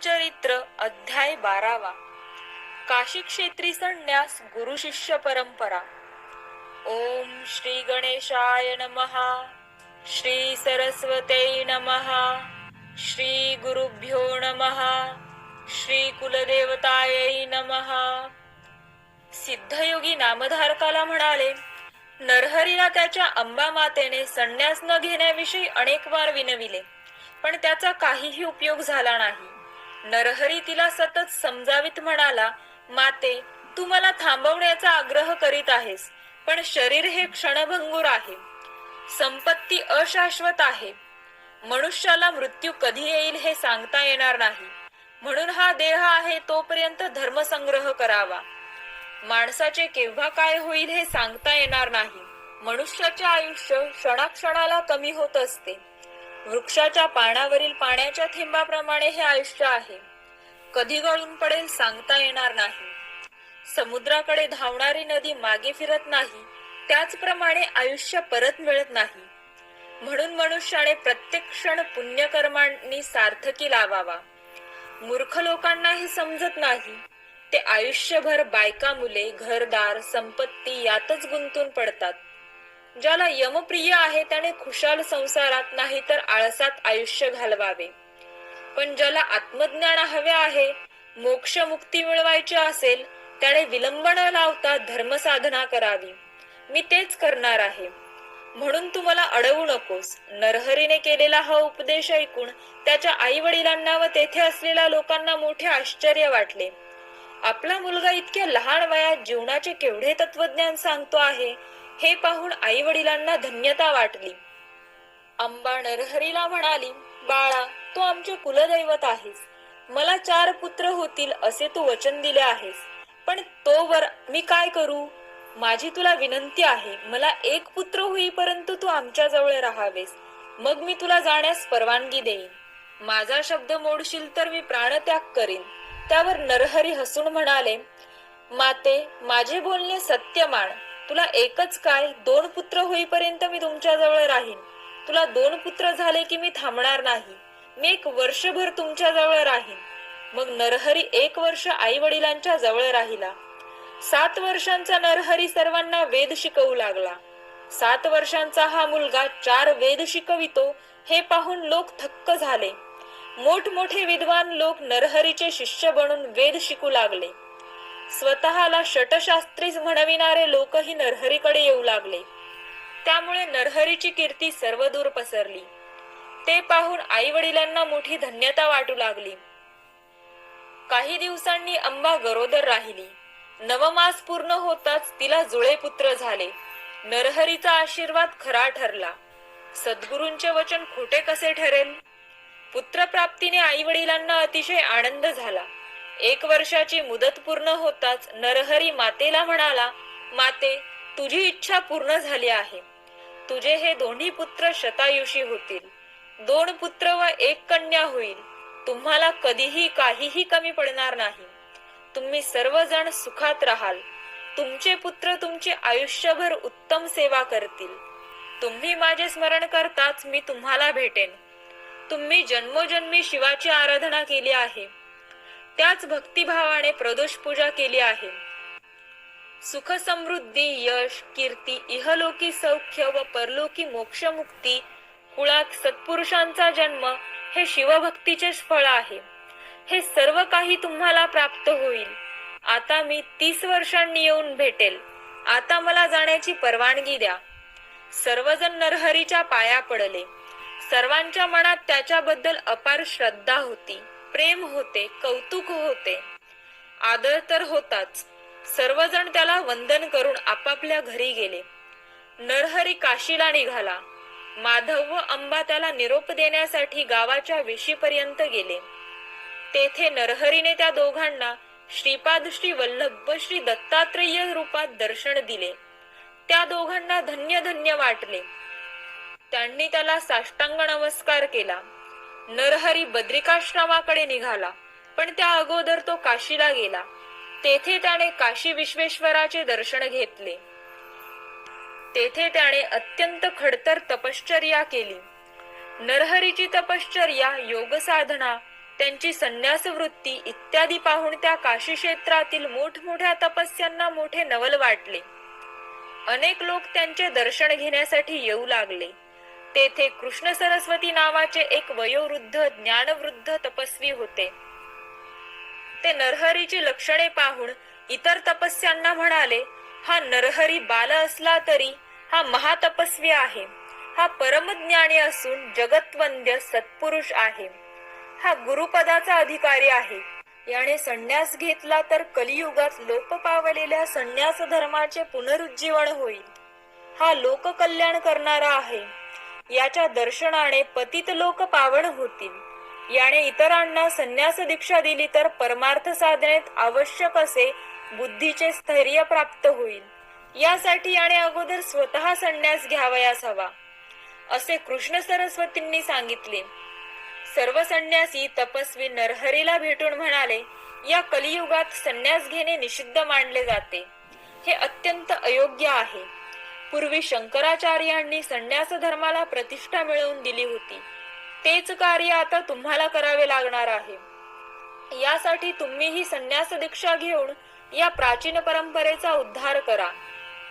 गुरुचरित्र अध्याय 12वा. काशी क्षेत्री संन्यास गुरु शिष्य परंपरा. ओम श्री गणेशाय नमः. श्री सरस्वते नमः. श्री गुरुभ्यो नमः. श्री कुलदेवतायै नमः. सिद्धयोगी नामधारकाला म्हणाले, नरहरीला त्याच्या अंबा मातेने संन्यास न घेण्याविषयी अनेक वार विनविले, पण त्याचा काहीही उपयोग झाला नाही. नरहरी तिला सतत समजावीत म्हणाला, माते, तू मला थांबवण्याचा आग्रह करीत आहेस, पण शरीर हे क्षणभंगूर आहे. संपत्ती अशाश्वत आहे. मनुष्याला मृत्यू कधी येईल हे सांगता येणार नाही. म्हणून हा देह आहे तोपर्यंत धर्मसंग्रह करावा. माणसाचे केव्हा काय होईल हे सांगता येणार नाही. मनुष्याचे आयुष्य क्षणाक्षणाला कमी होत असते. वृक्षाच्या पानावरील पाण्याच्या थेंबाप्रमाणे हे आयुष्य आहे. कधी गळून पडेल सांगता येणार नाही. समुद्राकडे धावणारी नदी मागे फिरत नाही, त्याचप्रमाणे आयुष्य परत मिळत नाही. म्हणून मनुष्याने प्रत्येक क्षण पुण्यकर्मांनी सार्थकी लावावा. मूर्ख लोकांना हे समजत नाही. ते आयुष्यभर बायका, मुले, घरदार, संपत्ती यातच गुंतून पडतात. ज्याला यमप्रिय आहे त्याने खुशाल संसारात नाही तर आळसात आयुष्य घालवावे. पण ज्याला आत्मज्ञान हवे आहे, मोक्ष मुक्ती मिळवायची असेल, त्याने विलंब न लावता धर्मसाधना करावी. मी तेच करणार आहे. म्हणून तू मला अडवू नकोस. नरहरीने केलेला हा उपदेश ऐकून त्याच्या आई वडिलांना व तेथे असलेल्या लोकांना मोठे आश्चर्य वाटले. आपला मुलगा इतक्या लहान वयात जीवनाचे केवढे तत्वज्ञान सांगतो आहे हे पाहून आई वडिलांना धन्यता वाटली. अंबा नरहरीला म्हणाली, बाळा, तू आमचे कुलदैवत आहेस. मला 4 पुत्र होतील असे तू वचन दिले आहेस, पण तोवर मी काय करू? माझी तुला विनंती आहे, मला 1 पुत्र होईपर्यंत तू आमच्या जवळ राहावेस. मग मी तुला जाण्यास परवानगी देईन. माझा शब्द मोडशील तर मी प्राणत्याग करीन. त्यावर नरहरी हसून म्हणाले, माते, माझे बोलणे सत्य मान. तुला एकच काय, 2 पुत्र होईपर्यंत मी तुमच्या जवळ राहीन. तुला 2 पुत्र झाले की मी थांबणार नाही. मी 1 वर्षभर तुमच्या जवळ राहीन. मग नरहरी 1 वर्ष आई वडिलांच्या जवळ राहिला. 7 वर्षांचा नरहरी सर्वांना वेद शिकवू लागला. 7 वर्षांचा हा मुलगा 4 वेद शिकवितो हे पाहून लोक थक्क झाले. मोठमोठे विद्वान लोक नरहरीचे शिष्य बनून वेद शिकू लागले. स्वतःला षटशास्त्री म्हणविणारे लोकही नरहरीकडे येऊ लागले. त्यामुळे नरहरीची कीर्ती सर्वदूर पसरली. ते पाहून आई वडिलांना मोठी धन्यता वाटू लागली. काही दिवसांनी अंबा गरोदर राहिली. 9 मास पूर्ण होताच तिला जुळे पुत्र झाले. नरहरीचा आशीर्वाद खरा ठरला. सद्गुरूंचे वचन खोटे कसे ठरेल? पुत्रप्राप्तीने आई वडिलांना अतिशय आनंद झाला. 1 वर्षाची मुदत पूर्ण होताच नरहरी मातेला म्हणाला, माते, तुझी इच्छा पूर्ण झाली आहे. तुझे हे दोन्ही पुत्र शतायुषी होतील. 2 पुत्र व 1 कन्या होईल. तुम्हाला कधीही काहीही कमी पडणार नाही. तुम्ही सर्वजण सुखात राहाल. तुमचे पुत्र तुमची आयुष्यभर उत्तम सेवा करतील. तुम्ही माझे स्मरण करताच मी तुम्हाला भेटेन. तुम्ही जन्मोजन्मी शिवाची आराधना केली आहे, त्याच भक्तिभावाने प्रदोष पूजा केली आहे. सुख, समृद्धी, यश, कीर्ती, इहलोकी सौख्य व परलोकी मोक्ष मुक्ती, कुळात सत्पुरुषांचा जन्म हे शिवभक्तीचेच फळ आहे. हे सर्व काही तुम्हाला प्राप्त होईल. आता मी 30 वर्षांनी येऊन भेटेल. आता मला जाण्याची परवानगी द्या. सर्वजण नरहरीच्या पाया पडले. सर्वांच्या मनात त्याच्याबद्दल अपार श्रद्धा होती, प्रेम होते, कौतुक होते, आदर तर होताच. सर्वजण त्याला वंदन करून आपापल्या घरी गेले. नरहरी काशीला निघाला. माधव व अंबा त्याला निरोप देण्यासाठी गावाच्या वेशीपर्यंत गेले. तेथे नरहरीने त्या दोघांना श्रीपाद, श्री वल्लभ व श्री दत्तात्रेय रूपात दर्शन दिले. त्या दोघांना धन्य धन्य वाटले. त्यांनी त्याला साष्टांग नमस्कार केला. नरहरी बद्रिकाश्रमाकडे निघाला, पण त्या अगोदर तो काशीला गेला. तेथे त्याने काशी विश्वेश्वराचे दर्शन घेतले. तेथे त्याने अत्यंत खडतर तपश्चर्या केली. नरहरीची तपश्चर्या, योग साधना त्यांची संन्यास वृत्ती इत्यादी पाहून त्या काशी क्षेत्रातील मोठमोठ्या तपस्यांना मोठे नवल वाटले. अनेक लोक त्यांचे दर्शन घेण्यासाठी येऊ लागले. तेथे कृष्ण सरस्वती नावाचे एक वयोवृद्ध ज्ञानवृद्ध तपस्वी होते. ते नरहरीची लक्षणे पाहून इतर तपस्यांना म्हणाले, हा नरहरी बाल असला तरी हा महातपस्वी आहे. हा परमज्ञानी असून जगत्वंद्य सत्पुरुष आहे. हा गुरुपदाचा अधिकारी आहे. याने संन्यास घेतला तर कलियुगात लोप पावलेल्या संन्यास धर्माचे पुनरुज्जीवन होईल. हा लोककल्याण करणारा आहे. याच्या दर्शनाने पतित लोक पावन होतील. याने इतरांना संन्यास दीक्षा दिली तर परमार्थ साधनेत आवश्यक असे बुद्धीचे स्थैर्य प्राप्त होईल. यासाठी याने अगोदर स्वतः संन्यास घ्यावयास हवा, असे कृष्ण सरस्वतींनी सांगितले. सर्व संन्यासी तपस्वी नरहरीला भेटून म्हणाले, या कलियुगात संन्यास घेणे निषिद्ध मानले जाते. हे अत्यंत अयोग्य आहे. पूर्वी शंकराचार्यांनी संन्यास धर्माला प्रतिष्ठा मिळवून दिली होती. तेच कार्य आता तुम्हाला करावे लागणार आहे. यासाठी तुम्हीही संन्यास दीक्षा घेऊन या प्राचीन परंपरेचा उद्धार करा.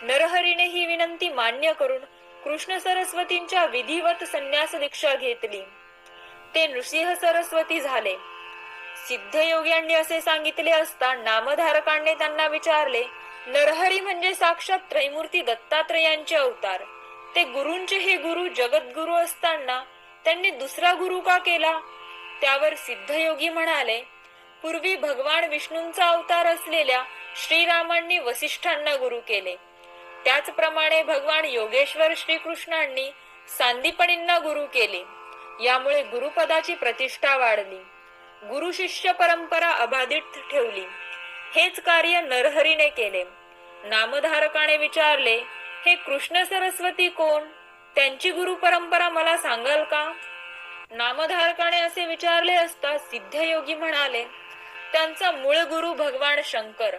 नरहरीने ही विनंती मान्य करून कृष्ण सरस्वतींच्या विधिवत संन्यास दीक्षा घेतली. ते नृसिंह सरस्वती झाले. सिद्धयोग्यांनी असे सांगितले असता नामधारकांनी त्यांना विचारले, नरहरी म्हणजे साक्षात त्रैमूर्ती दत्तात्रयांचे अवतार. ते गुरूंचे हे गुरु जगद्गुरु असताना त्यांनी दुसरा गुरु का केला? त्यावर सिद्धयोगी म्हणाले, पूर्वी भगवान विष्णूंचा अवतार असलेल्या श्रीरामांनी वसिष्ठांना गुरु केले. त्याचप्रमाणे भगवान योगेश्वर श्रीकृष्णांनी सांदीपनींना गुरु केले. यामुळे गुरुपदाची प्रतिष्ठा वाढली. गुरु शिष्य परंपरा अबाधित ठेवली. हेच कार्य नरहरीने केले. नामधारकाने विचारले, हे कृष्ण सरस्वती कोण? त्यांची गुरु परंपरा मला सांगाल का? नामधारकाने असे विचारले असता सिद्धयोगी म्हणाले, त्यांचा मूळ गुरु भगवान शंकर.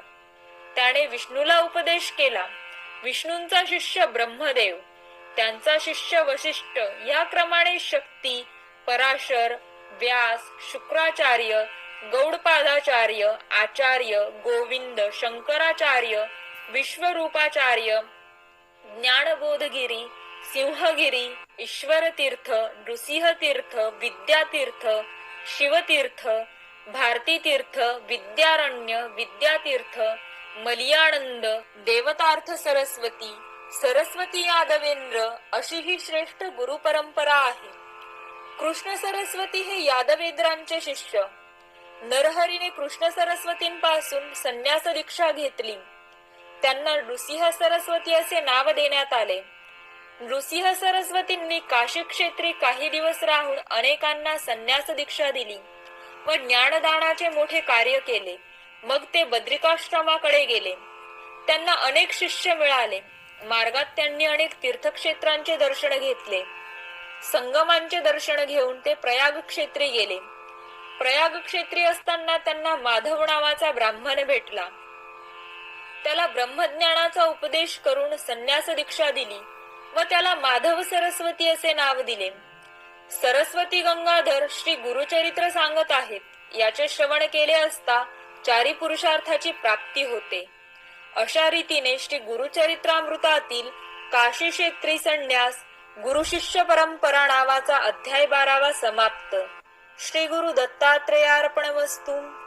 त्याने विष्णूला उपदेश केला. विष्णूंचा शिष्य ब्रह्मदेव, त्यांचा शिष्य वशिष्ठ, या क्रमाने शक्ती, पराशर, व्यास, शुक्राचार्य, गौडपादाचार्य, आचार्य, गोविंद, शंकराचार्य, विश्वरूपाचार्य, ज्ञानबोधगिरी, सिंहगिरी, ईश्वरतीर्थ, नृसिंहतीर्थ, विद्यातीर्थ, शिवतीर्थ, भारतीतीर्थ, विद्यारण्य, विद्यातीर्थ, मलियानंद, देवतार्थ सरस्वती, सरस्वती यादवेंद्र अशी ही श्रेष्ठ गुरु परंपरा आहे. कृष्ण सरस्वती हे यादवेंद्रांचे शिष्य. नरहरीने कृष्ण सरस्वतींपासून संन्यास दीक्षा घेतली. त्यांना नृसिंह सरस्वती असे नाव देण्यात आले. नृसिंह सरस्वतींनी काशी क्षेत्री काही दिवस राहून अनेकांना संन्यास दीक्षा दिली व ज्ञानदानाचे मोठे कार्य केले. मग ते बद्रिकाश्रमाकडे गेले. त्यांना अनेक शिष्य मिळाले. मार्गात त्यांनी अनेक तीर्थक्षेत्रांचे दर्शन घेतले. संगमांचे दर्शन घेऊन ते प्रयाग क्षेत्री गेले. प्रयाग क्षेत्री असताना त्यांना माधव नावाचा ब्राह्मण भेटला. त्याला ब्रह्मज्ञानाचा उपदेश करून संन्यास दीक्षा दिली व त्याला माधव सरस्वती असे नाव दिले. सरस्वती गंगाधर श्री गुरुचरित्र सांगत आहेत. याचे श्रवण केले असता चारी पुरुषार्थाची प्राप्ती होते. अशा रीतीने श्री गुरुचरित्रामृतातील काशी क्षेत्री संन्यास गुरु शिष्य परंपरा नावाचा अध्याय 12वा समाप्त. श्री गुरु दत्तात्रेयार्पणमस्तु.